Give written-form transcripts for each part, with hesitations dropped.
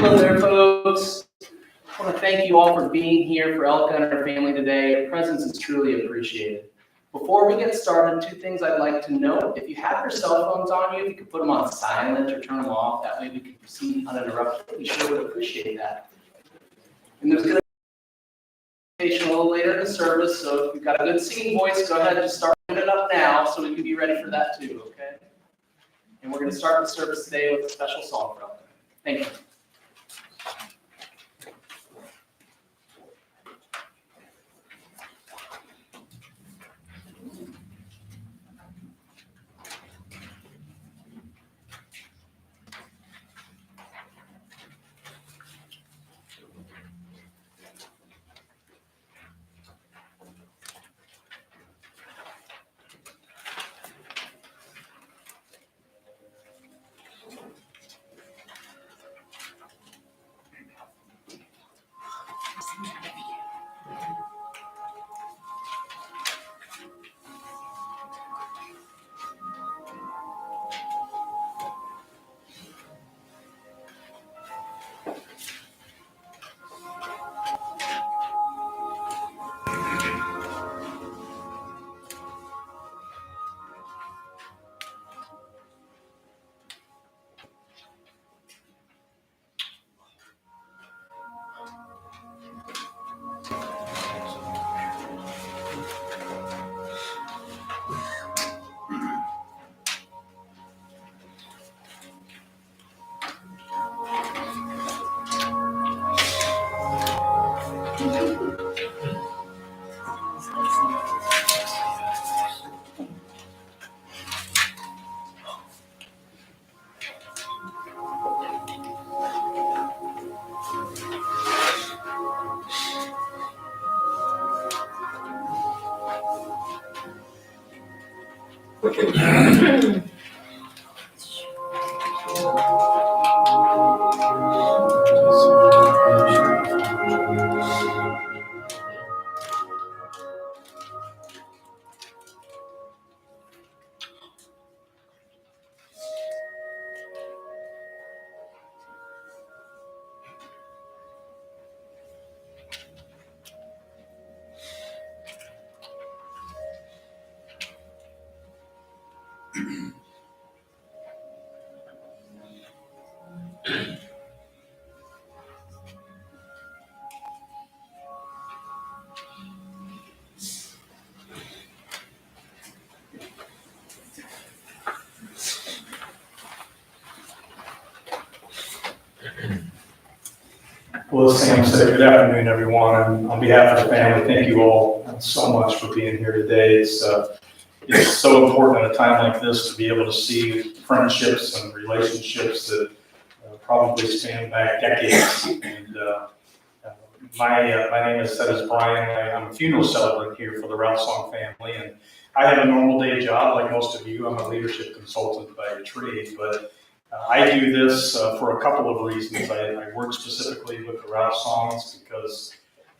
Hello there, folks. I want to thank you all for being here for Elke and her family today. Your presence is truly appreciated. Before we get started, two things I'd like to note. If you have your cell phones on you, if you could put them on silent or turn them off, that way we can proceed uninterrupted. We sure would appreciate that. And there's going to be a little later in the service, so if you've got a good singing voice, go ahead and just start it up now so we can be ready for that too, okay? And we're going to start the service today with a special song for Elke. Thank you. Well, as Sam said, good afternoon, everyone. And on behalf of the family, thank you all so much for being here today. It's so important at a time like this to be able to see friendships and relationships that probably span back decades. And my name is Brian. I'm a funeral celebrant here for the Route Song family, and I have a normal day job like most of you. I'm a leadership consultant by trade, but I do this for a couple of reasons. I work specifically with the Route Songs because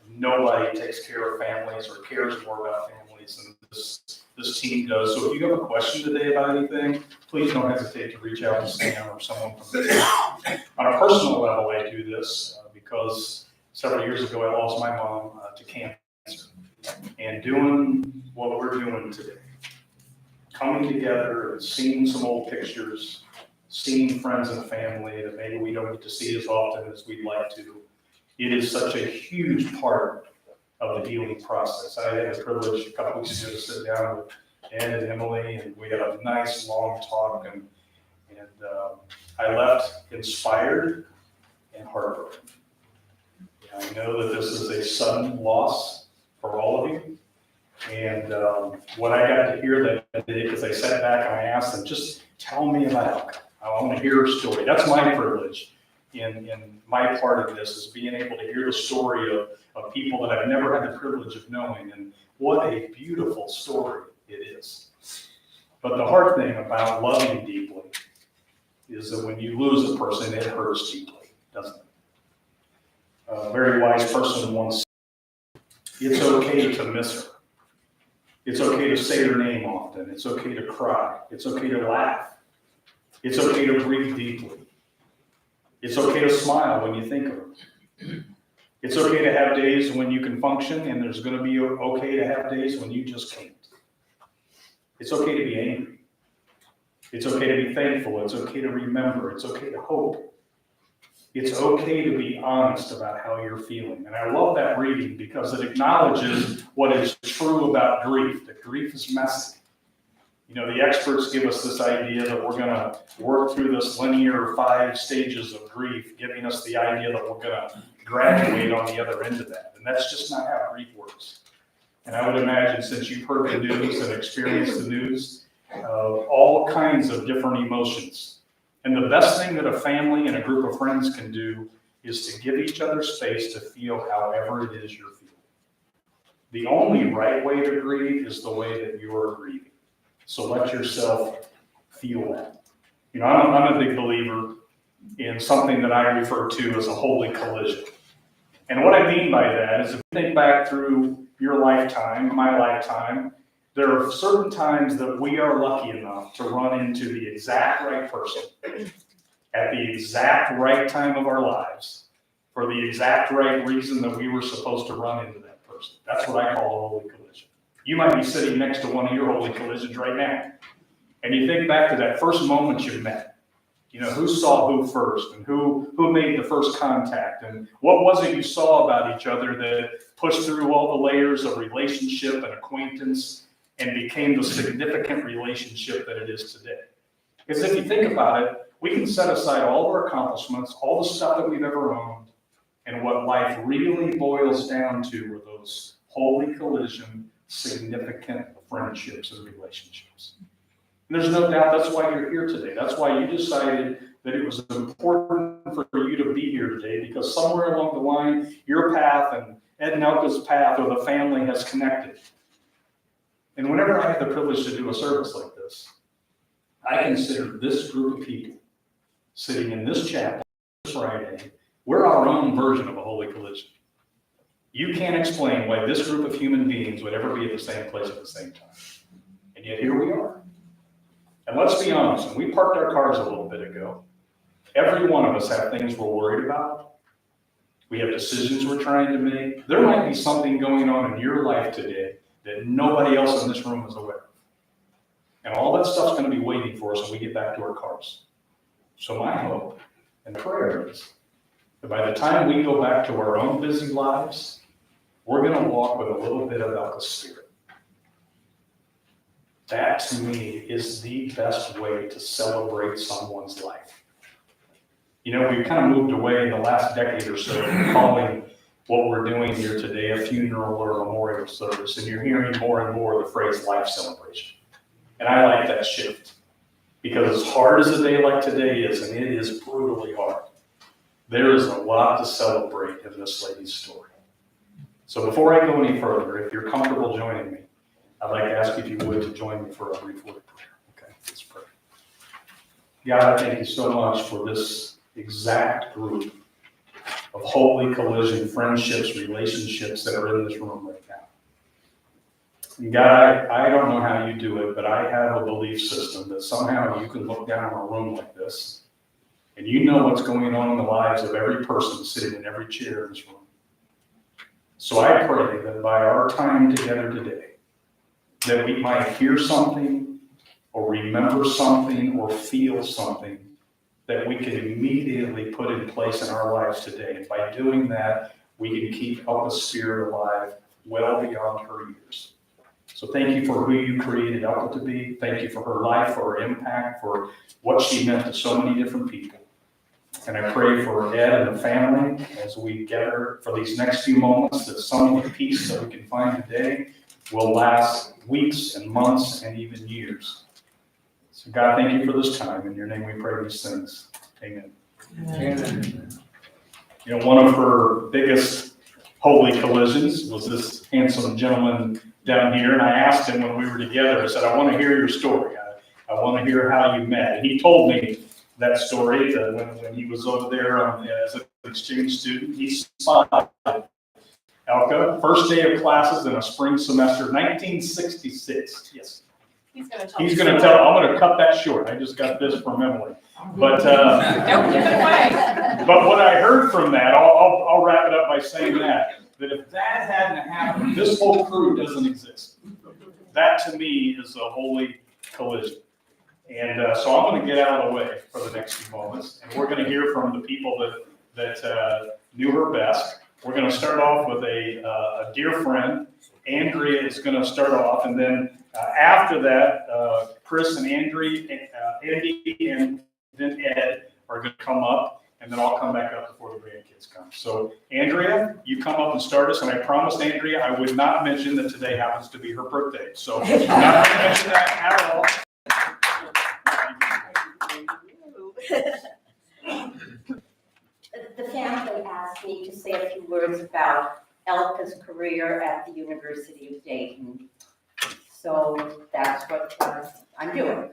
nobody takes care of families or cares more about families than this team does. So if you have a question today about anything, please don't hesitate to reach out to Sam or someone from the team. On a personal level, I do this because several years ago I lost my mom to cancer. And doing what we're doing today, coming together and seeing some old pictures, seeing friends and family that maybe we don't get to see as often as we'd like to. It is such a huge part of the healing process. I had the privilege a couple weeks ago to sit down with Ed and Emily, and we had a nice long talk, and I left inspired and heartbroken. I know that this is a sudden loss for all of you. And what I got to hear that day, because I sat back and I asked them, just tell me about Elke. I want to hear her story. That's my privilege in my part of this, is being able to hear the story of people that I've never had the privilege of knowing. And what a beautiful story it is. But the hard thing about loving deeply is that when you lose a person, it hurts deeply, doesn't it? A very wise person once said, it's okay to miss her. It's okay to say her name often. It's okay to cry. It's okay to laugh. It's okay to breathe deeply. It's okay to smile when you think of them. It's okay to have days when you can function, and there's going to be okay to have days when you just can't. It's okay to be angry. It's okay to be thankful. It's okay to remember. It's okay to hope. It's okay to be honest about how you're feeling. And I love that reading because it acknowledges what is true about grief, that grief is messy. You know, the experts give us this idea that we're going to work through this linear 5 stages of grief, giving us the idea that we're going to graduate on the other end of that. And that's just not how grief works. And I would imagine, since you've heard the news and experienced the news, all kinds of different emotions. And the best thing that a family and a group of friends can do is to give each other space to feel however it is you're feeling. The only right way to grieve is the way that you are grieving. So let yourself feel that. You know, I'm a big believer in something that I refer to as a holy collision. And what I mean by that is, if you think back through your lifetime, my lifetime, there are certain times that we are lucky enough to run into the exact right person at the exact right time of our lives for the exact right reason that we were supposed to run into that person. That's what I call a holy collision. You might be sitting next to one of your holy collisions right now, and you think back to that first moment you met. You know, who saw who first, and who made the first contact, and what was it you saw about each other that pushed through all the layers of relationship and acquaintance and became the significant relationship that it is today. Because if you think about it, we can set aside all of our accomplishments, all the stuff that we've ever owned, and what life really boils down to are those holy collision, significant friendships and relationships. And there's no doubt that's why you're here today. That's why you decided that it was important for you to be here today, because somewhere along the line, your path and Ed and Elke's path or the family has connected. And whenever I have the privilege to do a service like this, I consider this group of people sitting in this chapel this Friday, we're our own version of a holy collision. You can't explain why this group of human beings would ever be at the same place at the same time. And yet here we are. And let's be honest, when we parked our cars a little bit ago, every one of us have things we're worried about. We have decisions we're trying to make. There might be something going on in your life today that nobody else in this room is aware of. And all that stuff's going to be waiting for us when we get back to our cars. So my hope and prayer is that by the time we go back to our own busy lives, we're going to walk with a little bit of Elke's spirit. That, to me, is the best way to celebrate someone's life. You know, we've kind of moved away in the last decade or so from calling what we're doing here today a funeral or a memorial service, and you're hearing more and more the phrase life celebration. And I like that shift, because as hard as a day like today is, and it is brutally hard, there is a lot to celebrate in this lady's story. So before I go any further, if you're comfortable joining me, I'd like to ask if you would to join me for a brief word of prayer. Okay, let's pray. God, I thank you so much for this exact group of holy collision friendships, relationships that are in this room right now. And God, I don't know how you do it, but I have a belief system that somehow you can look down on a room like this, and you know what's going on in the lives of every person sitting in every chair in this room. So I pray that by our time together today, that we might hear something or remember something or feel something that we can immediately put in place in our lives today. And by doing that, we can keep Elke's spirit alive well beyond her years. So thank you for who you created Elke to be. Thank you for her life, for her impact, for what she meant to so many different people. And I pray for Ed and the family as we gather for these next few moments, that some of the peace that we can find today will last weeks and months and even years. So God, thank you for this time. In your name we pray these things. Amen. Amen. You know, one of her biggest holy collisions was this handsome gentleman down here. And I asked him when we were together, I said, I want to hear your story. I want to hear how you met. And he told me that story that when he was over there as an exchange student, he spotted Elke, first day of classes in a spring semester, 1966. Yes. He's going to tell. He's going to tell. I'm going to cut that short. I just got this from Emily. But, Don't give it away. but what I heard from that, I'll wrap it up by saying that if that hadn't happened, this whole crew doesn't exist. That to me is a holy collision. And so I'm going to get out of the way for the next few moments, and we're going to hear from the people that knew her best. We're going to start off with a dear friend. Andrea is going to start off, and then after that, Chris and Andy and then Ed are going to come up, and then I'll come back up before the grandkids come. So Andrea, you come up and start us, and I promised Andrea I would not mention that today happens to be her birthday. So I'm not going to mention that at all. The family asked me to say a few words about Elke's career at the University of Dayton. So that's what I'm doing.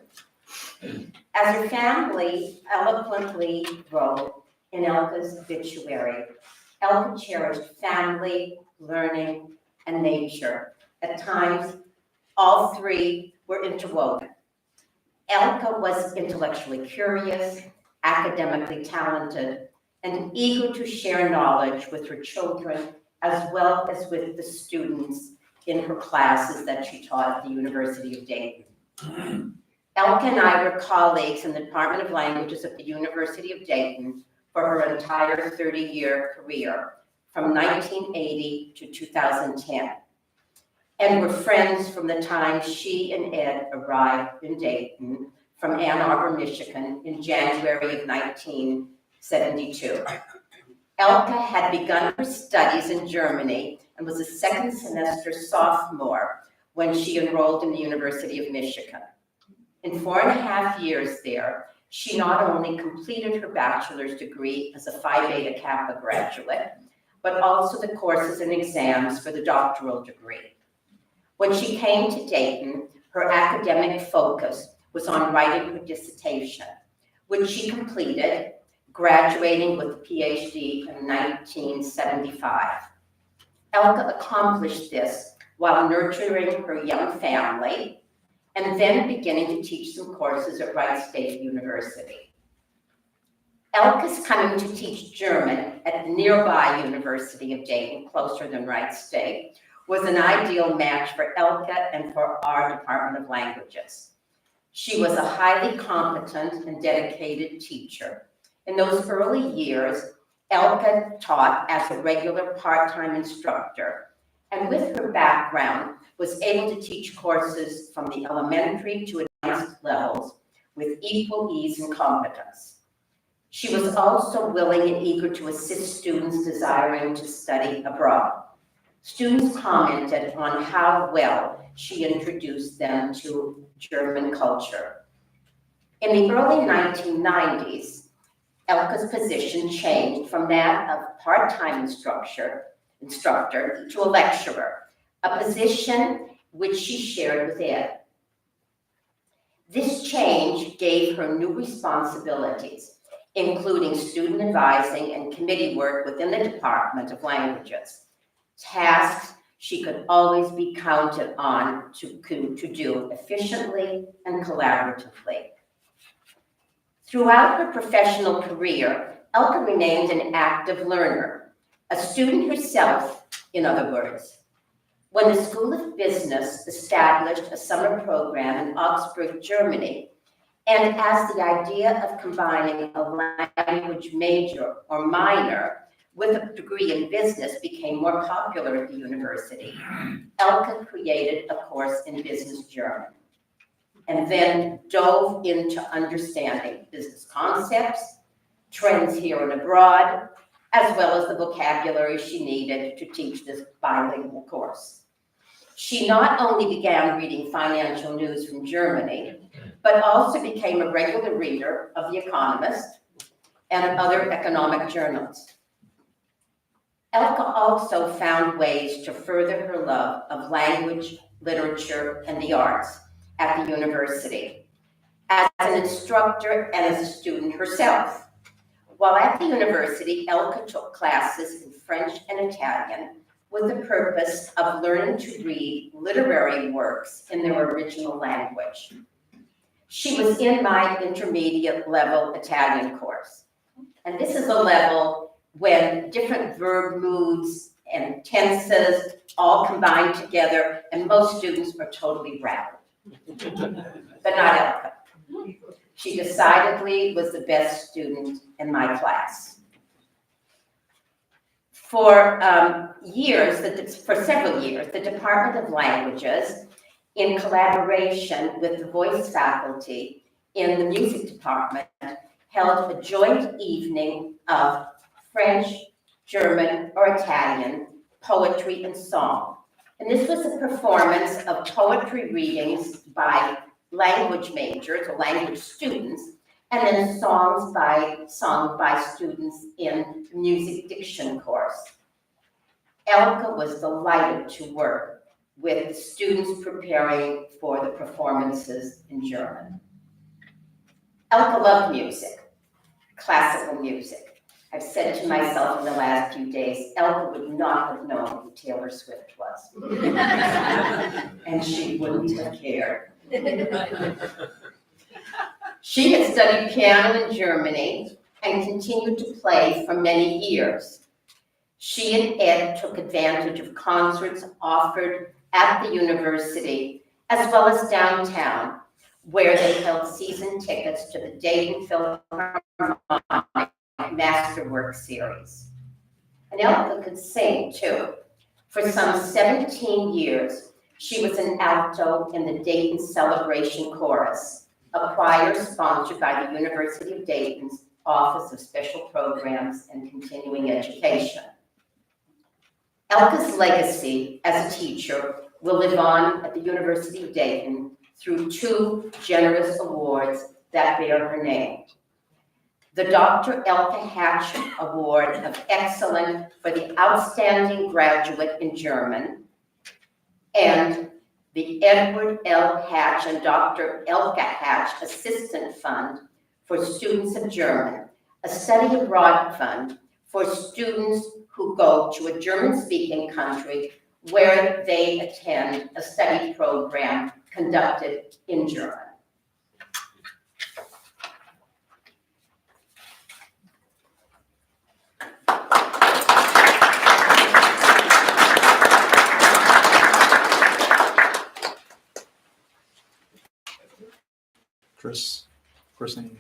As her family eloquently wrote in Elke's obituary, Elke cherished family, learning, and nature. At times, all three were interwoven. Elke was intellectually curious, academically talented, and eager to share knowledge with her children as well as with the students in her classes that she taught at the University of Dayton. Elke and I were colleagues in the Department of Languages at the University of Dayton for her entire 30-year career, from 1980 to 2010, and were friends from the time she and Ed arrived in Dayton from Ann Arbor, Michigan in January of 1972. Elke had begun her studies in Germany and was a second semester sophomore when she enrolled in the University of Michigan. In 4.5 years there, she not only completed her bachelor's degree as a Phi Beta Kappa graduate, but also the courses and exams for the doctoral degree. When she came to Dayton, her academic focus was on writing her dissertation, which she completed, graduating with a PhD in 1975. Elke accomplished this while nurturing her young family and then beginning to teach some courses at Wright State University. Elke's coming to teach German at the nearby University of Dayton, closer than Wright State, was an ideal match for Elke and for our Department of Languages. She was a highly competent and dedicated teacher. In those early years, Elke taught as a regular part-time instructor, and with her background, was able to teach courses from the elementary to advanced levels with equal ease and competence. She was also willing and eager to assist students desiring to study abroad. Students commented on how well she introduced them to German culture. In the early 1990s, Elke's position changed from that of part-time instructor to a lecturer, a position which she shared with Ed. This change gave her new responsibilities, including student advising and committee work within the Department of Languages, tasks she could always be counted on to do efficiently and collaboratively. Throughout her professional career, Elke remained an active learner, a student herself, in other words. When the School of Business established a summer program in Augsburg, Germany, and as the idea of combining a language major or minor with a degree in business became more popular at the university, Elke created a course in business German, and then dove into understanding business concepts, trends here and abroad, as well as the vocabulary she needed to teach this bilingual course. She not only began reading financial news from Germany, but also became a regular reader of The Economist and other economic journals. Elke also found ways to further her love of language, literature, and the arts at the university, as an instructor and as a student herself. While at the university, Elke took classes in French and Italian with the purpose of learning to read literary works in their original language. She was in my intermediate level Italian course. And this is a level when different verb moods and tenses all combine together, and most students are totally rattled. But not Elke. She decidedly was the best student in my class. For several years, the Department of Languages, in collaboration with the voice faculty in the music department, held a joint evening of French, German, or Italian poetry and song. And this was a performance of poetry readings by language majors or language students, and then sung by students in music diction course. Elke was delighted to work with the students preparing for the performances in German. Elke loved music, classical music. I've said to myself in the last few days, Elke would not have known who Taylor Swift was. And she wouldn't have cared. She had studied piano in Germany and continued to play for many years. She and Ed took advantage of concerts offered at the university, as well as downtown, where they held season tickets to the Dayton Philharmonic Masterwork series. And Elke could sing too. For some 17 years, she was an alto in the Dayton Celebration Chorus, a choir sponsored by the University of Dayton's Office of Special Programs and Continuing Education. Elke's legacy as a teacher will live on at the University of Dayton through 2 generous awards that bear her name. The Dr. Elke Hatch Award of Excellence for the Outstanding Graduate in German, and the Edward L. Hatch and Dr. Elke Hatch Assistant Fund for Students of German, a study abroad fund for students who go to a German-speaking country where they attend a study program conducted in German. Chris, and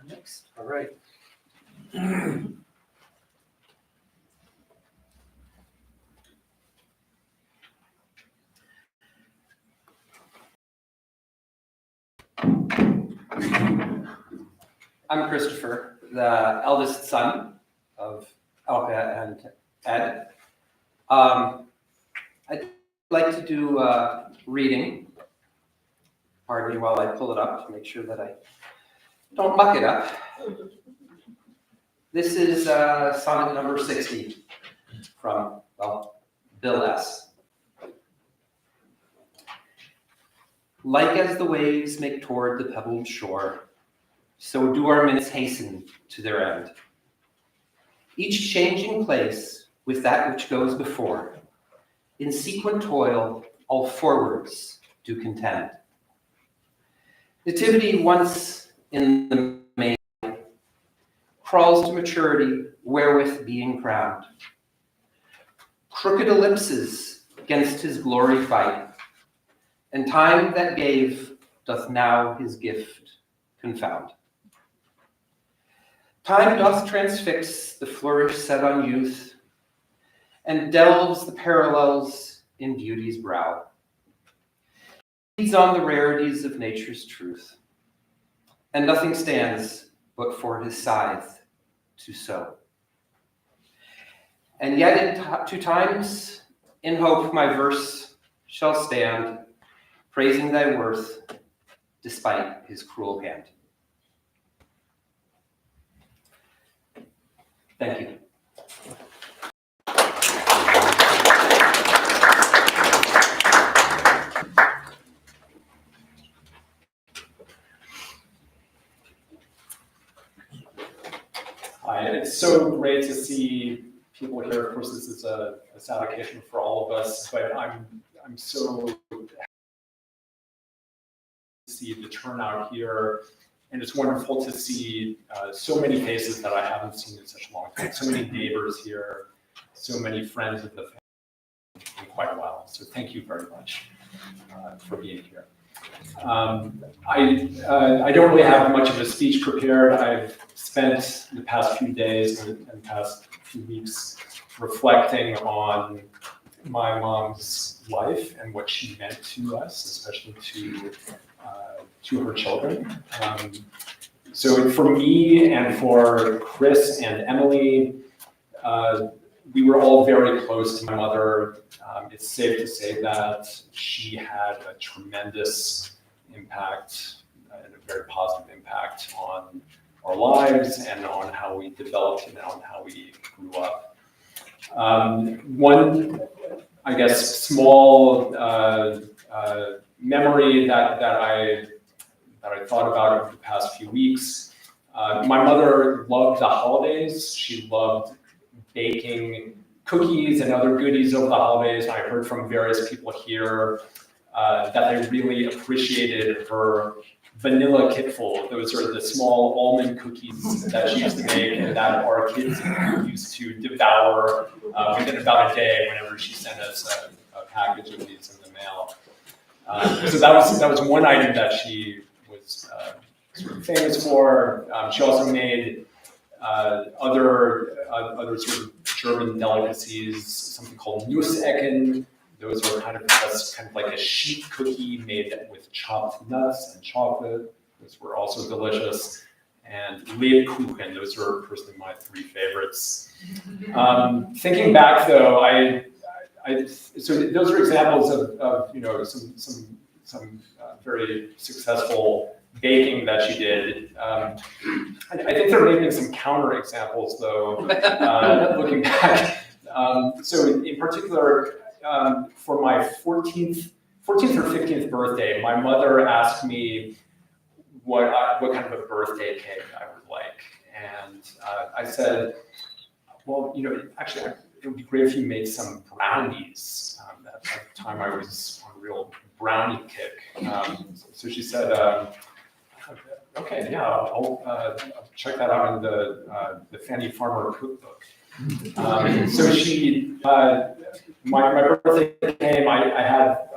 Next, all right. I'm Christopher, the eldest son of Elke and Ed. I'd like to do reading. Pardon me while I pull it up to make sure that I don't muck it up. This is sonnet number 60 from, well, Bill S. Like as the waves make toward the pebbled shore, so do our minutes hasten to their end. Each changing place with that which goes before, in sequent toil, all forwards do contend. Nativity once in the main, crawls to maturity wherewith being crowned. Crooked ellipses against his glory fight, and time that gave doth now his gift confound. Time doth transfix the flourish set on youth, and delves the parallels in beauty's brow. Feeds on the rarities of nature's truth, and nothing stands but for his scythe to sow. And yet in 2 times, in hope my verse shall stand, praising thy worth despite his cruel hand. Thank you. Hi, it's so great to see people here. Of course, this is a sad occasion for all of us, but I'm so see the turnout here. And it's wonderful to see so many faces that I haven't seen in such a long time. So many neighbors here, so many friends of the family in quite a while. So thank you very much for being here. I don't really have much of a speech prepared. I've spent the past few days and past few weeks reflecting on my mom's life and what she meant to us, especially to her children. So for me and for Chris and Emily, we were all very close to my mother. It's safe to say that she had a tremendous impact and a very positive impact on our lives and on how we developed and on how we grew up. One, I guess, small memory that I thought about over the past few weeks. My mother loved the holidays. She loved baking cookies and other goodies over the holidays. I heard from various people here that they really appreciated her vanilla kitful. Those are the small almond cookies that she used to make and that our kids used to devour within about a day whenever she sent us a package of these in the mail. So that was one item that she was sort of famous for. She also made other sort of German delicacies, something called Nussecken. Those were kind of like a sheet cookie made with chopped nuts and chocolate. Those were also delicious. And Lebkuchen, those are personally my three favorites. Thinking back though, so those are examples of some very successful baking that she did. I think there may have been some counter examples though, looking back. So in particular, for my 14th or 15th birthday, my mother asked me what kind of a birthday cake I would like. And I said, well, actually, it would be great if you made some brownies. At the time, I was on a real brownie kick. So she said, okay, yeah, I'll check that out in the Fanny Farmer cookbook. So my birthday came, I had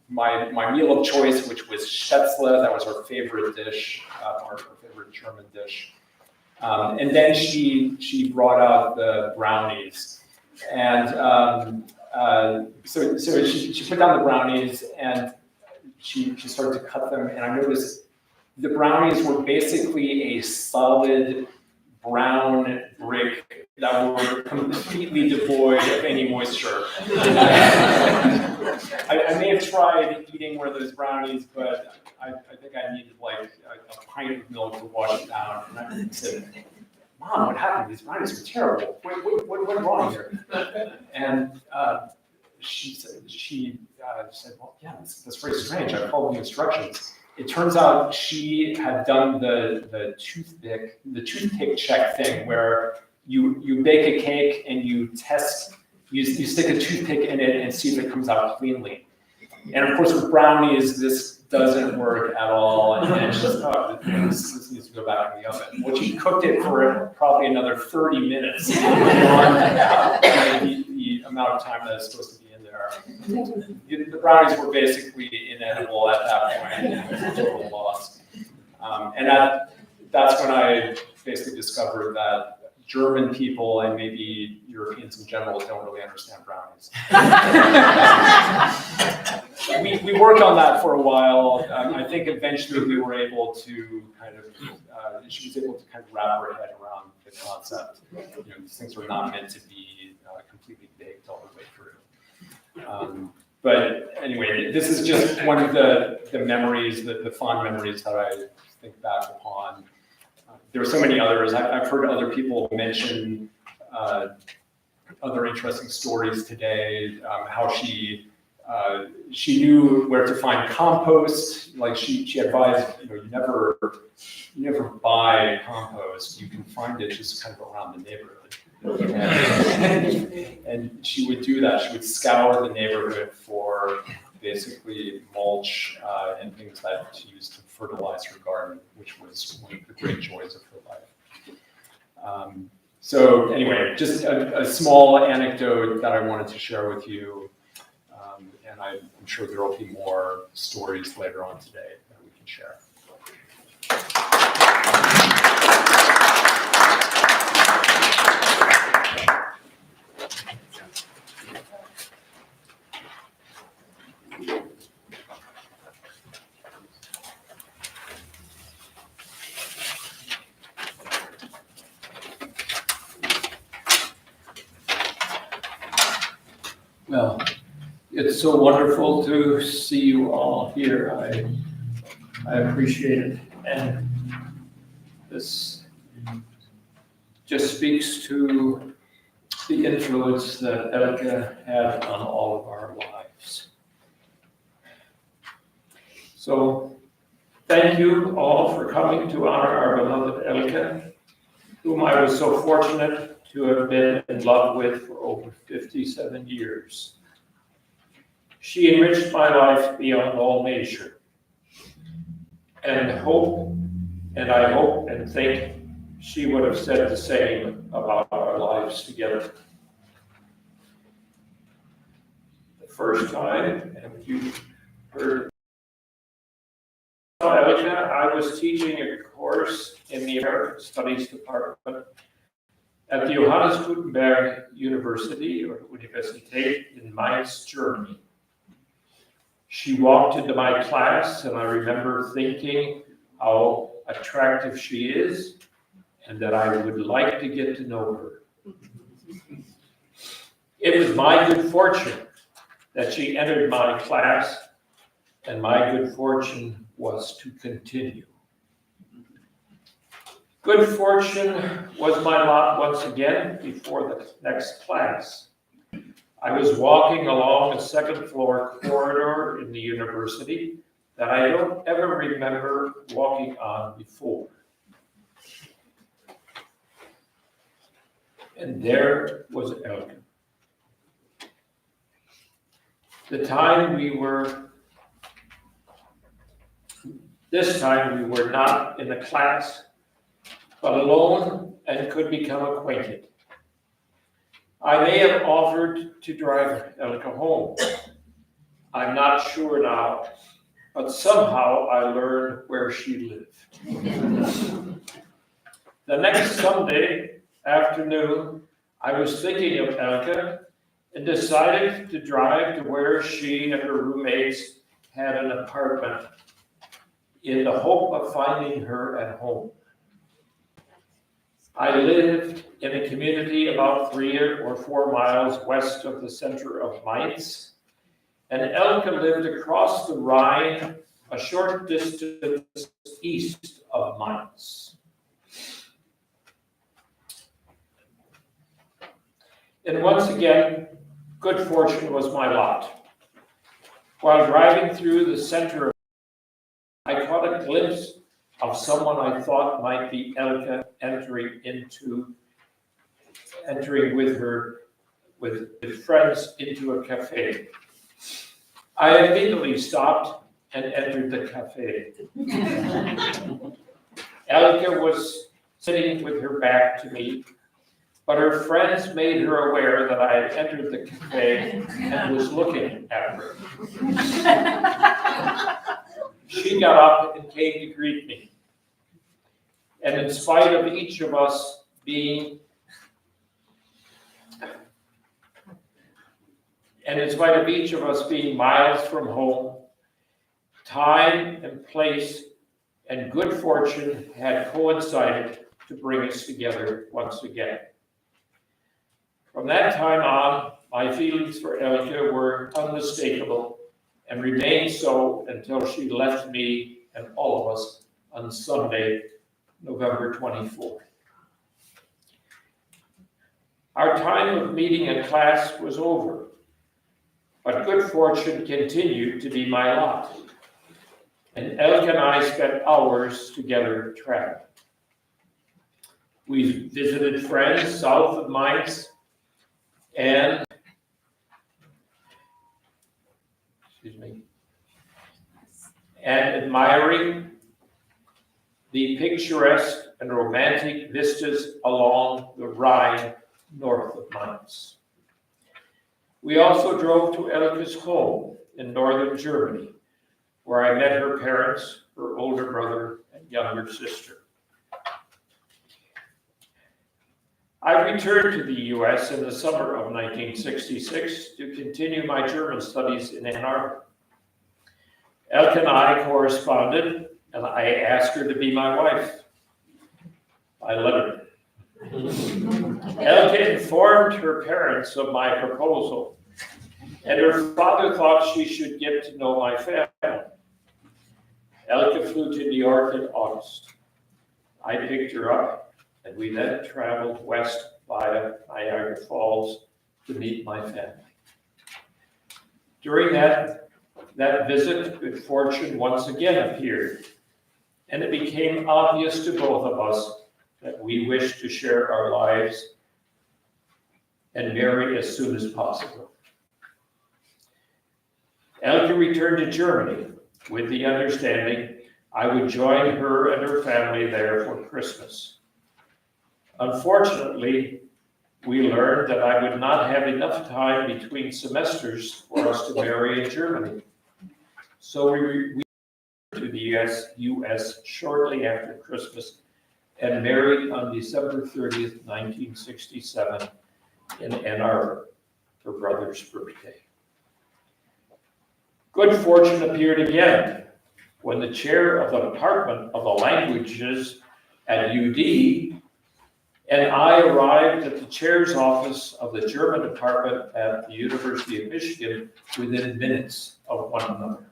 my meal of choice, which was Spätzle. That was our favorite dish, our favorite German dish. And then she brought out the brownies. And so she put down the brownies and she started to cut them. And I noticed the brownies were basically a solid brown brick that were completely devoid of any moisture. I may have tried eating one of those brownies, but I think I needed like a pint of milk to wash it down. And I said, Mom, what happened? These brownies are terrible. What went wrong here? And she said, well, yeah, that's very strange. I followed the instructions. It turns out she had done the toothpick check thing where you bake a cake and you stick a toothpick in it and see if it comes out cleanly. And of course with brownies, this doesn't work at all. And she says, oh, this needs to go back in the oven. Well, she cooked it for probably another 30 minutes beyond the amount of time that it's supposed to be in there. The brownies were basically inedible at that point. It was a total loss. And that's when I basically discovered that German people and maybe Europeans in general don't really understand brownies. We worked on that for a while. I think eventually we were able to she was able to kind of wrap her head around the concept. These things were not meant to be completely baked all the way through. But anyway, this is just one of the memories, the fond memories that I think back upon. There are so many others. I've heard other people mention other interesting stories today. How she knew where to find compost. Like she advised, you never buy compost. You can find it just kind of around the neighborhood. And she would do that. She would scour the neighborhood for basically mulch and things that she used to fertilize her garden, which was one of the great joys of her life. So anyway, just a small anecdote that I wanted to share with you. And I'm sure there will be more stories later on today that we can share. Well, it's so wonderful to see you all here. I appreciate it. And this just speaks to the influence that Elke had on all of our lives. So thank you all for coming to honor our beloved Elke, whom I was so fortunate to have been in love with for over 57 years. She enriched my life beyond all measure. And I hope and think she would have said the same about our lives together. The first time, and you heard Elke, I was teaching a course in the American Studies Department at the Johannes Gutenberg University, or Universität in Mainz, Germany. She walked into my class, and I remember thinking how attractive she is, and that I would like to get to know her. It was my good fortune that she entered my class, and my good fortune was to continue. Good fortune was my lot once again before the next class. I was walking along a second floor corridor in the university that I don't ever remember walking on before. And there was Elke. This time we were not in a class, but alone and could become acquainted. I may have offered to drive Elke home. I'm not sure now, but somehow I learned where she lived. The next Sunday afternoon, I was thinking of Elke and decided to drive to where she and her roommates had an apartment in the hope of finding her at home. I lived in a community about 3 or 4 miles west of the center of Mainz, and Elke lived across the Rhine, a short distance east of Mainz. And once again, good fortune was my lot. While driving through the center, I caught a glimpse of someone I thought might be Elke entering with friends into a cafe. I immediately stopped and entered the cafe. Elke was sitting with her back to me, but her friends made her aware that I had entered the cafe and was looking at her. She got up and came to greet me. And in spite of each of us being miles from home, time and place and good fortune had coincided to bring us together once again. From that time on, my feelings for Elke were unmistakable and remained so until she left me and all of us on Sunday, November 24th. Our time of meeting in class was over, but good fortune continued to be my lot. And Elke and I spent hours together traveling. We visited friends south of Mainz, and and admiring the picturesque and romantic vistas along the Rhine north of Mainz. We also drove to Elke's home in northern Germany, where I met her parents, her older brother, and younger sister. I returned to the US in the summer of 1966 to continue my German studies in Ann Arbor. Elke and I corresponded, and I asked her to be my wife by letter. Elke informed her parents of my proposal, and her father thought she should get to know my family. Elke flew to New York in August. I picked her up, and we then traveled west via Niagara Falls to meet my family. During that visit, good fortune once again appeared, and it became obvious to both of us that we wished to share our lives and marry as soon as possible. Elke returned to Germany with the understanding I would join her and her family there for Christmas. Unfortunately, we learned that I would not have enough time between semesters for us to marry in Germany. So we returned to the US shortly after Christmas and married on December 30th, 1967 in Ann Arbor, her brother's birthday. Good fortune appeared again when the chair of the Department of the Languages at UD and I arrived at the chair's office of the German department at the University of Michigan within minutes of one another.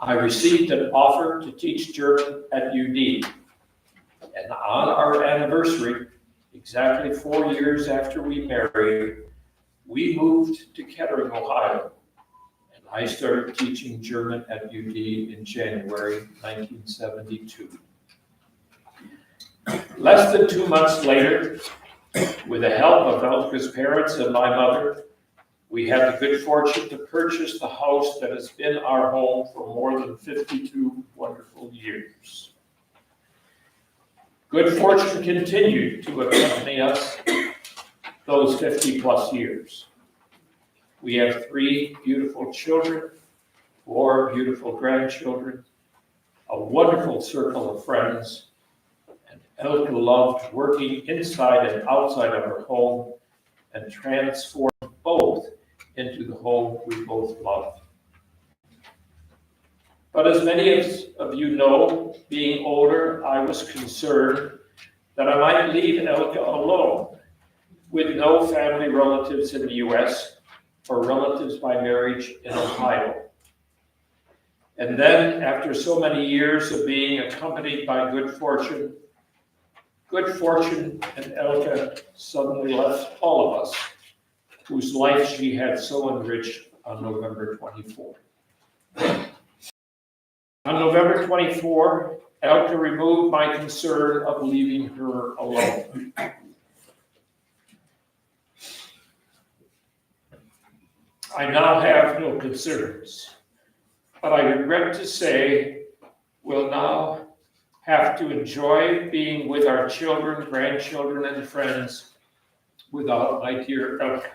I received an offer to teach German at UD, and on our anniversary, exactly 4 years after we married, we moved to Kettering, Ohio, and I started teaching German at UD in January 1972. Less than 2 months later, with the help of Elke's parents and my mother, we had the good fortune to purchase the house that has been our home for more than 52 wonderful years. Good fortune continued to accompany us those 50 plus years. We have 3 beautiful children, 4 beautiful grandchildren, a wonderful circle of friends, and Elke loved working inside and outside of her home and transformed both into the home we both love. But as many of you know, being older, I was concerned that I might leave Elke alone with no family relatives in the US or relatives by marriage in Ohio. And then, after so many years of being accompanied by good fortune and Elke suddenly left all of us, whose life she had so enriched on November 24. On November 24, Elke removed my concern of leaving her alone. I now have no concerns, but I regret to say we'll now have to enjoy being with our children, grandchildren, and friends without my dear Elke.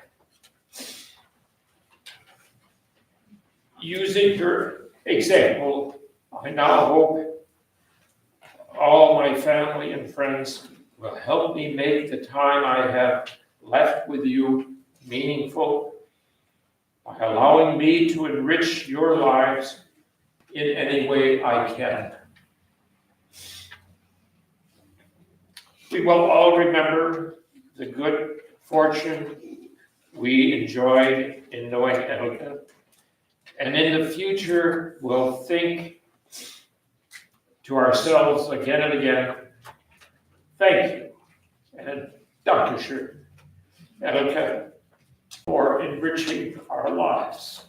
Using her example, I now hope all my family and friends will help me make the time I have left with you meaningful by allowing me to enrich your lives in any way I can. We will all remember the good fortune we enjoyed in knowing Elke, and in the future we'll think to ourselves again and again, thank you, and Dankeschön, Elke, for enriching our lives.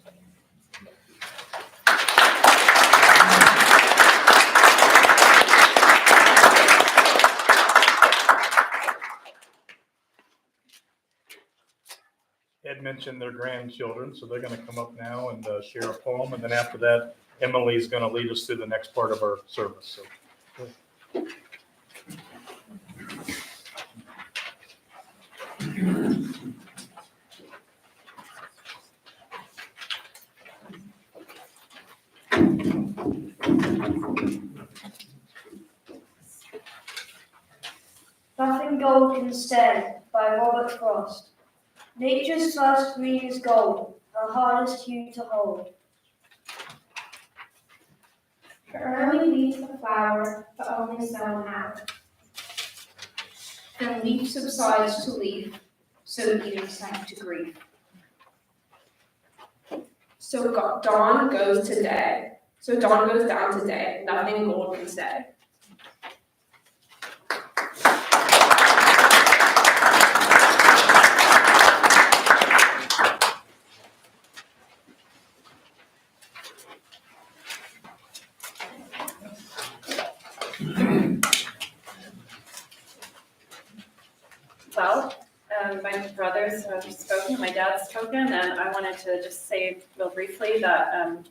had mentioned their grandchildren, so they're going to come up now and share a poem. And then after that, Emily's going to lead us through the next part of our service. So. Nothing Gold Can Stay by Robert Frost. Nature's first green is gold, the hardest hue to hold. Early leaves the flower, but only so an hour. Then leaf subsides to leaf, so either sank to grief. So dawn goes to day. So dawn goes down to day. Nothing gold can stay. Well, my brothers have spoken, my dad's spoken, and I wanted to just say real briefly that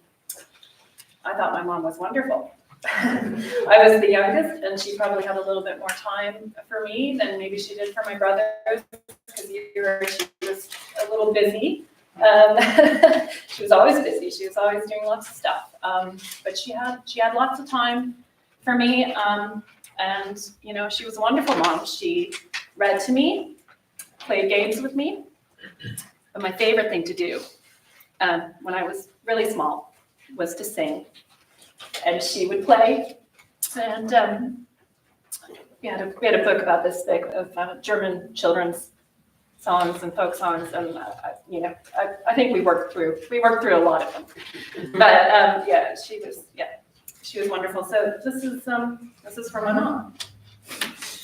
I thought my mom was wonderful. I was the youngest, and she probably had a little bit more time for me than maybe she did for my brothers, because she was a little busy. She was always busy. She was always doing lots of stuff. But she had lots of time for me, and you know, she was a wonderful mom. She read to me, played games with me. But my favorite thing to do when I was really small was to sing. And she would play. And we had a book about this thick of German children's songs and folk songs. And I think we worked through a lot of them. But she was wonderful. So this is from my mom.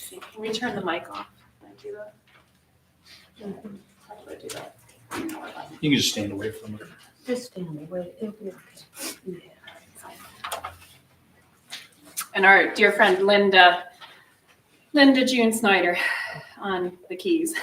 Can we turn the mic off? Can I do that? How do I do that? You can just stand away from her. Just stand away. And our dear friend Linda June Snyder on the keys.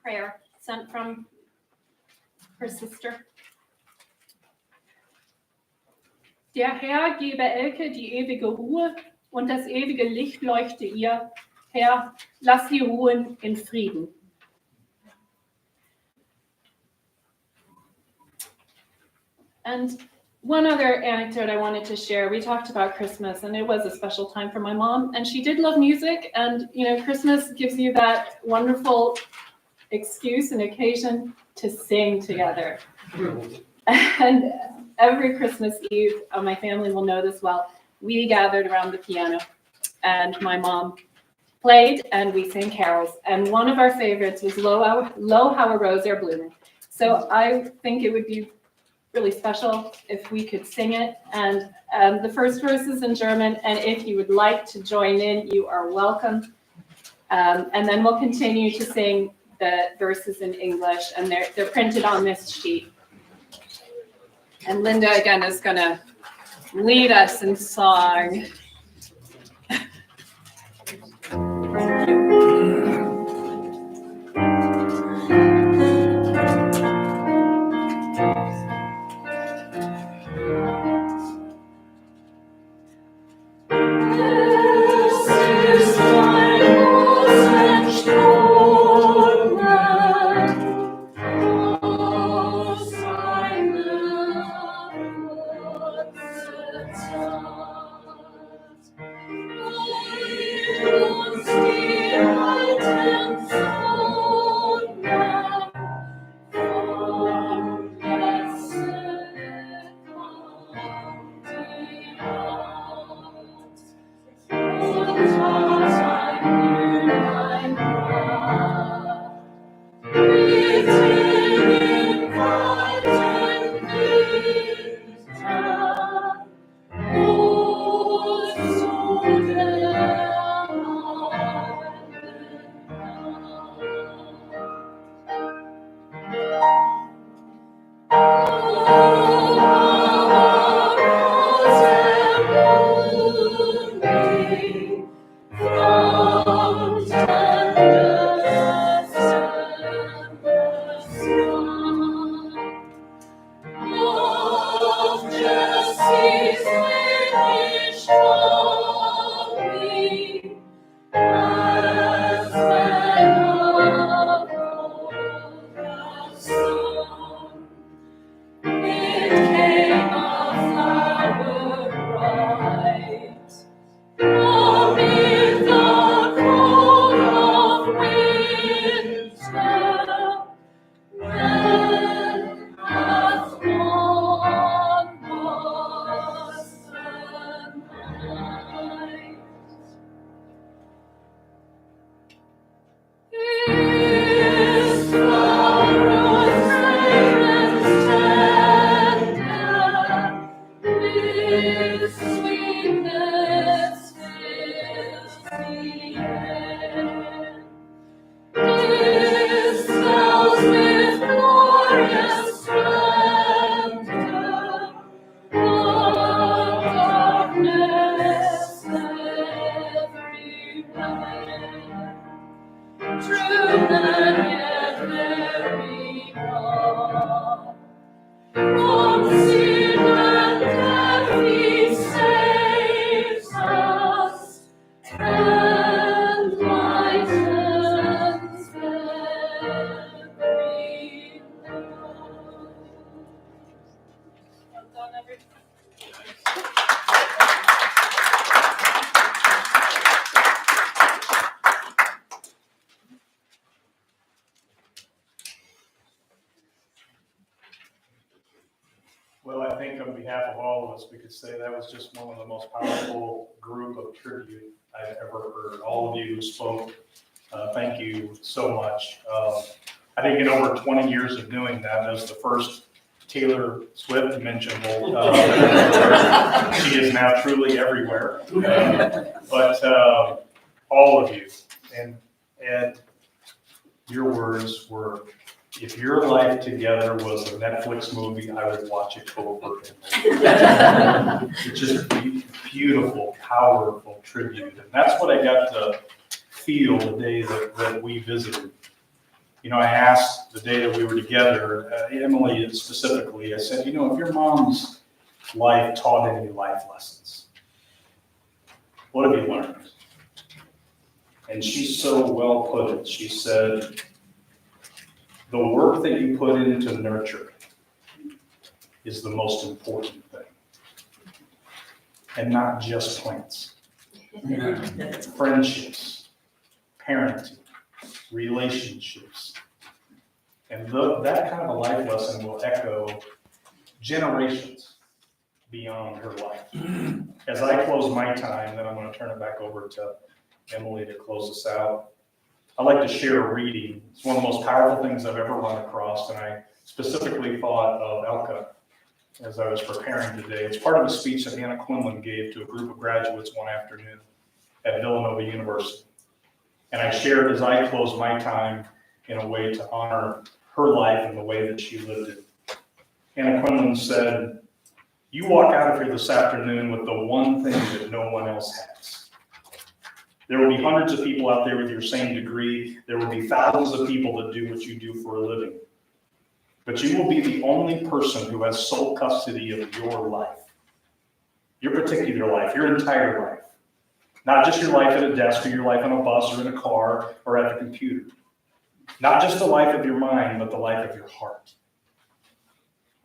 Prayer sent from her sister. Der Herr gebe Elke die ewige Ruhe und das ewige Licht leuchte ihr. Herr, lass sie ruhen in Frieden. And One other anecdote I wanted to share. We talked about Christmas, and it was a special time for my mom, and she did love music. And Christmas gives you that wonderful excuse and occasion to sing together. And every Christmas Eve, my family will know this well, we gathered around the piano, and my mom played, and we sang carols. And one of our favorites was Lo, How a Rose Are Blooming. So I think it would be really special if we could sing it. And the first verse is in German, and if you would like to join in, you are welcome. And then we'll continue to sing the verses in English, and they're printed on this sheet. And Linda, again, is going to lead us in song. Well, I think on behalf of all of us, we could say that was just one of the most powerful group of tribute I've ever heard. All of you who spoke, thank you so much. I think in over 20 years of doing that, that was the first Taylor Swift mentionable. She is now truly everywhere. But all of you, and Ed, your words were, if your life together was a Netflix movie, I would watch it over and over. It's just a beautiful, powerful tribute. And that's what I got to feel the day that we visited. I asked the day that we were together, Emily specifically, I said, if your mom's life taught any life lessons, what have you learned? And she so well put it. She said, the work that you put into nurture is the most important thing. and not just plants. Friendships, parenting, relationships. And that kind of a life lesson will echo generations beyond her life. As I close my time, then I'm going to turn it back over to Emily to close us out. I'd like to share a reading. It's one of the most powerful things I've ever run across, and I specifically thought of Elke as I was preparing today. It's part of a speech that Anna Quinlan gave to a group of graduates one afternoon at Villanova University. And I shared as I close my time in a way to honor her life and the way that she lived it. Anna Quinlan said, "You walk out of here this afternoon with the one thing that no one else has. There will be hundreds of people out there with your same degree. There will be thousands of people that do what you do for a living. But you will be the only person who has sole custody of your life. Your particular life, your entire life. Not just your life at a desk or your life on a bus or in a car or at the computer. Not just the life of your mind, but the life of your heart.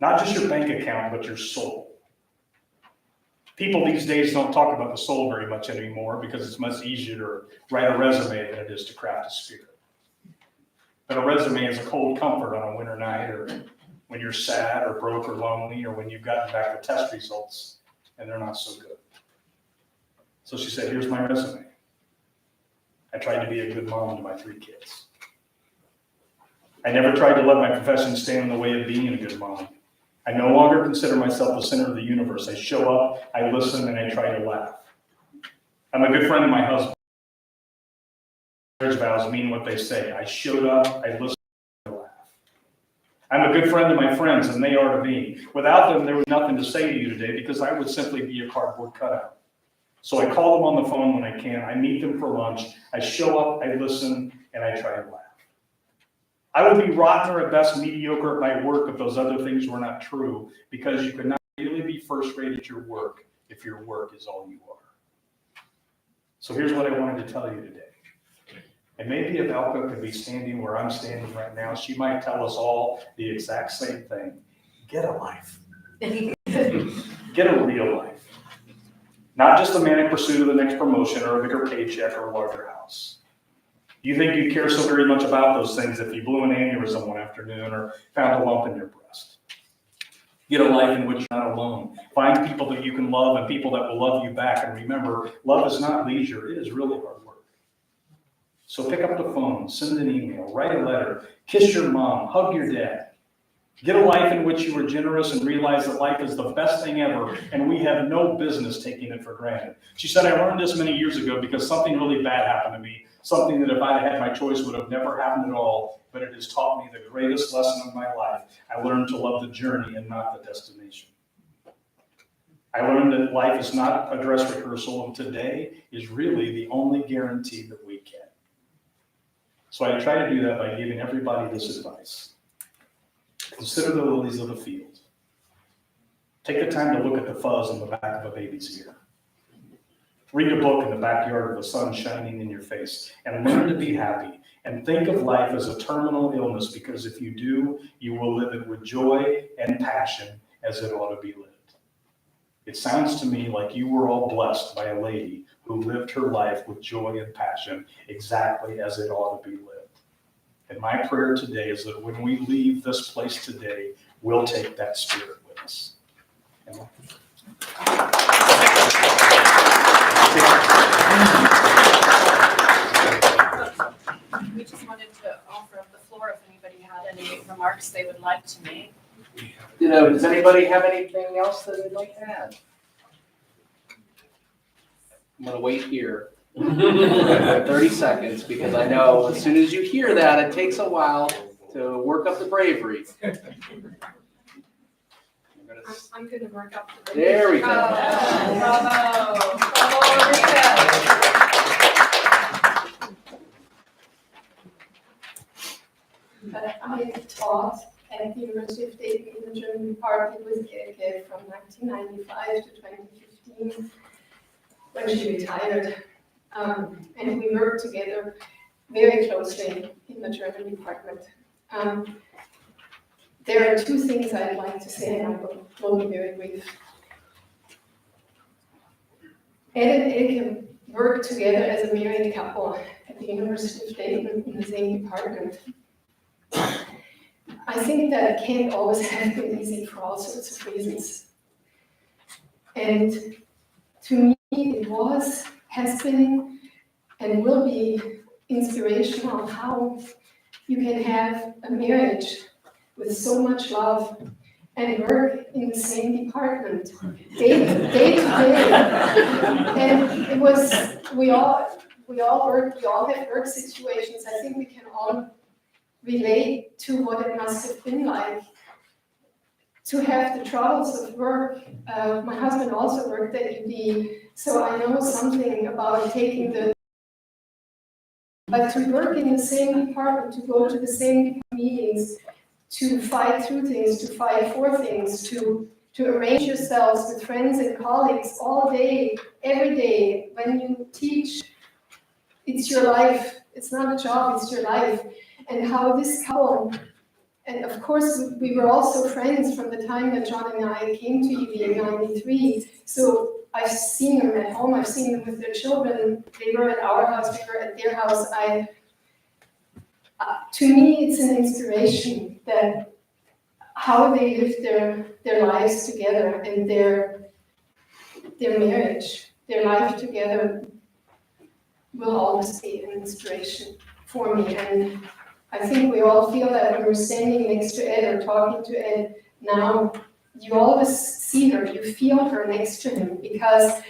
Not just your bank account, but your soul. People these days don't talk about the soul very much anymore because it's much easier to write a resume than it is to craft a spirit. But a resume is a cold comfort on a winter night, or when you're sad or broke or lonely, or when you've gotten back the test results and they're not so good. So she said, here's my resume. I tried to be a good mom to my 3 kids. I never tried to let my profession stand in the way of being a good mom. I no longer consider myself the center of the universe. I show up, I listen, and I try to laugh. I'm a good friend of my husband. Marriage vows mean what they say. I showed up, I listened, and I laugh. I'm a good friend to my friends, and they are to me. Without them, there was nothing to say to you today because I would simply be a cardboard cutout. So I call them on the phone when I can. I meet them for lunch. I show up, I listen, and I try to laugh. I would be rotten or at best mediocre at my work if those other things were not true, because you could not really be first rate at your work if your work is all you are. So here's what I wanted to tell you today. And maybe if Elke could be standing where I'm standing right now, she might tell us all the exact same thing. Get a life. Get a real life. Not just the manic pursuit of the next promotion or a bigger paycheck or a larger house. You think you'd care so very much about those things if you blew an aneurysm one afternoon or found a lump in your breast. Get a life in which you're not alone. Find people that you can love and people that will love you back. And remember, love is not leisure. It is really hard work. So pick up the phone, send an email, write a letter, kiss your mom, hug your dad. Get a life in which you are generous and realize that life is the best thing ever, and we have no business taking it for granted. She said, I learned this many years ago because something really bad happened to me, something that if I had my choice would have never happened at all, but it has taught me the greatest lesson of my life. I learned to love the journey and not the destination. I learned that life is not a dress rehearsal, and today is really the only guarantee that we get. So I try to do that by giving everybody this advice. Consider the lilies of the field. Take the time to look at the fuzz on the back of a baby's ear. Read a book in the backyard with the sun shining in your face, and learn to be happy. And think of life as a terminal illness, because if you do, you will live it with joy and passion as it ought to be lived. It sounds to me like you were all blessed by a lady who lived her life with joy and passion exactly as it ought to be lived. And my prayer today is that when we leave this place today, we'll take that spirit with us. Emma? We just wanted to offer up the floor if anybody had any remarks they would like to make. Does anybody have anything else that they'd like to add? I'm gonna wait here. 30 seconds, because I know as soon as you hear that, it takes a while to work up the bravery. I'm gonna work up the There we go. Bravo. Bravo, I taught at the University of Dayton in the German department with Elke from 1995 to 2015 when she retired. And we worked together very closely in the German department. There are 2 things I'd like to say, and I will be very brief. Ed and Elke worked together as a married couple at the University of Dayton in the same department. I think that it can't always have been easy for all sorts of reasons. And to me, it was, has been, and will be inspirational how you can have a marriage with so much love and work in the same department, day to day. And it was, we all work, we all have work situations. I think we can all relate to what it must have been like to have the troubles of work. My husband also worked at UD, so I know something about taking the, but to work in the same department, to go to the same meetings, to fight through things, to fight for things, to arrange yourselves with friends and colleagues all day, every day. When you teach, it's your life. It's not a job, it's your life. And how this couple, and of course we were also friends from the time that John and I came to UD in '93. So I've seen them at home, I've seen them with their children. They were at our house, we were at their house. To me, it's an inspiration that how they lived their lives together and their marriage, their life together will always be an inspiration for me. And I think we all feel that when we're standing next to Ed or talking to Ed now, you always see her, you feel her next to him because,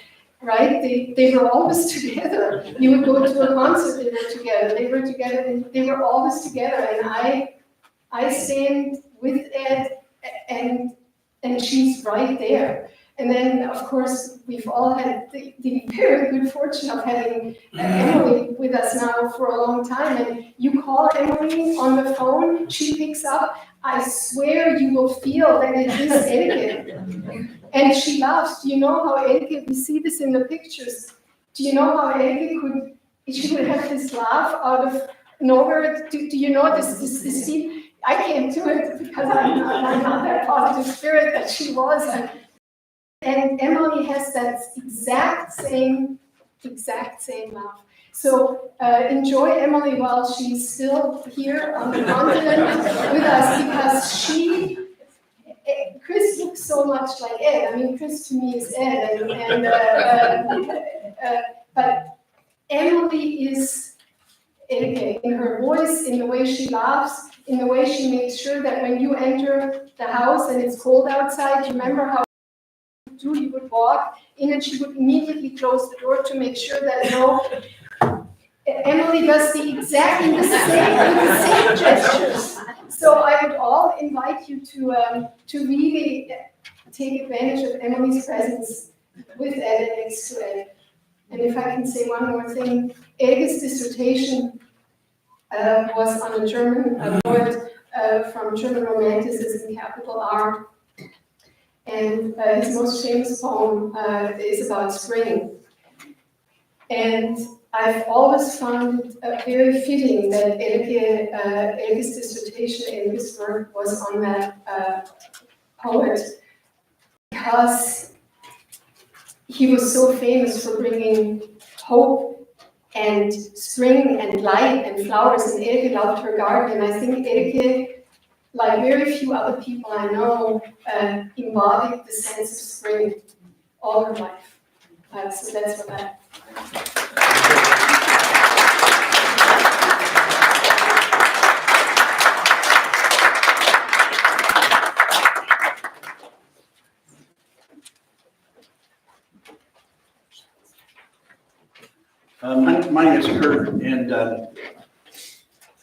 right, they were always together. You would go to a concert, they were together, and they were always together. And I stand with Ed and she's right there. And then, of course, we've all had the very good fortune of having Emily with us now for a long time. And you call Emily on the phone, she picks up. I swear you will feel that it is Elke. And she laughs. Do you know how Elke, we see this in the pictures, do you know how Elke she would have this laugh out of nowhere? Do you know this scene? I can't do it because I'm not that positive spirit that she was. And Emily has that exact same laugh. So enjoy Emily while she's still here on the continent with us because Chris looks so much like Ed. I mean, Chris to me is Ed, but Emily is Elke in her voice, in the way she laughs, in the way she makes sure that when you enter the house and it's cold outside, you remember how you would walk in and she would immediately close the door to make sure that Emily does the same gestures. So I would all invite you to really take advantage of Emily's presence with Ed and next to Ed. And if I can say one more thing, Elke's dissertation was on a poet from German Romanticism, capital R. And his most famous poem is about spring. And I've always found it very fitting that Elke's dissertation, Elke's work was on that poet, because he was so famous for bringing hope and spring and light and flowers, and Elke loved her garden. And I think Elke, like very few other people I know, embodied the sense of spring all her life. So that's what I. My name is Kurt, and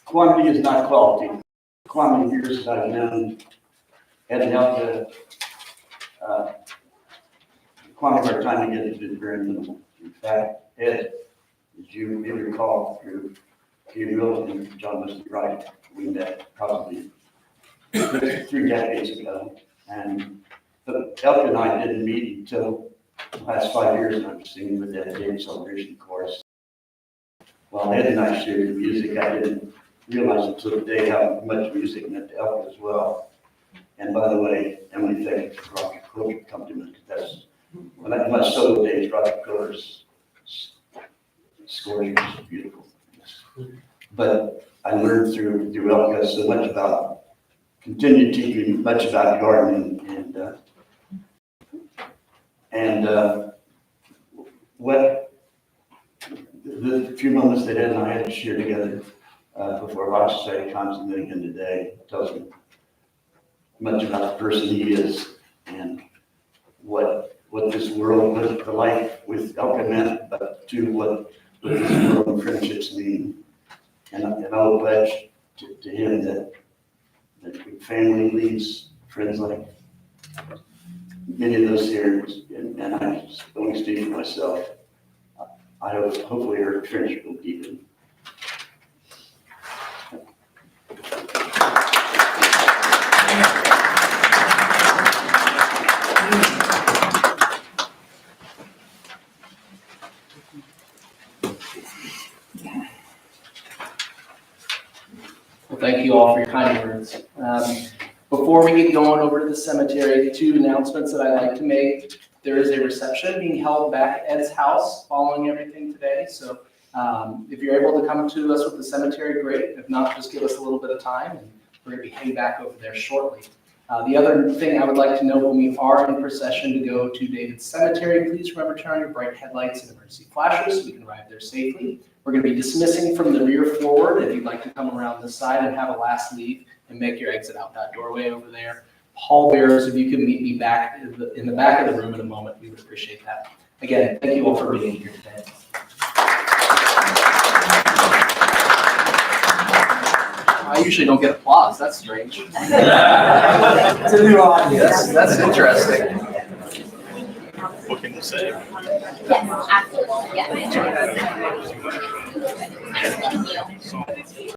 quantity is not quality. Quantity of years that I've known Ed and Elke, quantity of our time together has been very minimal. In fact, Ed, as you may recall, through Gabriel and John must be right, we met probably 3 decades ago, but Elke and I didn't meet until the last 5 years, and I'm singing with that David Celebration Chorus. While Ed and I shared the music, I didn't realize until today how much music meant to Elke as well. And by the way, Emily, thank you for your compliment, because that's when I my solo days, rock colors, it's gorgeous, it's beautiful. But I learned through Elke so much about, continued teaching much about gardening and what the few moments that Ed and I had to share together before Rock Society comes to meet again today tells me much about the person he is and what this world, what the life with Elke meant, but to what this world and friendships mean. And I'll pledge to him that family leads friends like many of those here, and I only speak for myself. I hope, hopefully our friendship will deepen. Well, thank you all for your kind words. Before we get going over to the cemetery, 2 announcements that I'd like to make. There is a reception being held back at Ed's house following everything today. So if you're able to come to us with the cemetery, great. If not, just give us a little bit of time and we're going to be heading back over there shortly. The other thing I would like to note, when we are in procession to go to David's cemetery, please remember to turn on your bright headlights and emergency flashers so we can arrive there safely. We're going to be dismissing from the rear forward. If you'd like to come around this side and have a last leave and make your exit out that doorway over there. Pallbearers, if you could meet me back in the back of the room in a moment, we would appreciate that. Again, thank you all for being here today. I usually don't get applause. That's strange. It's a new audience. That's interesting. What can you say? Yes, absolutely. Yes.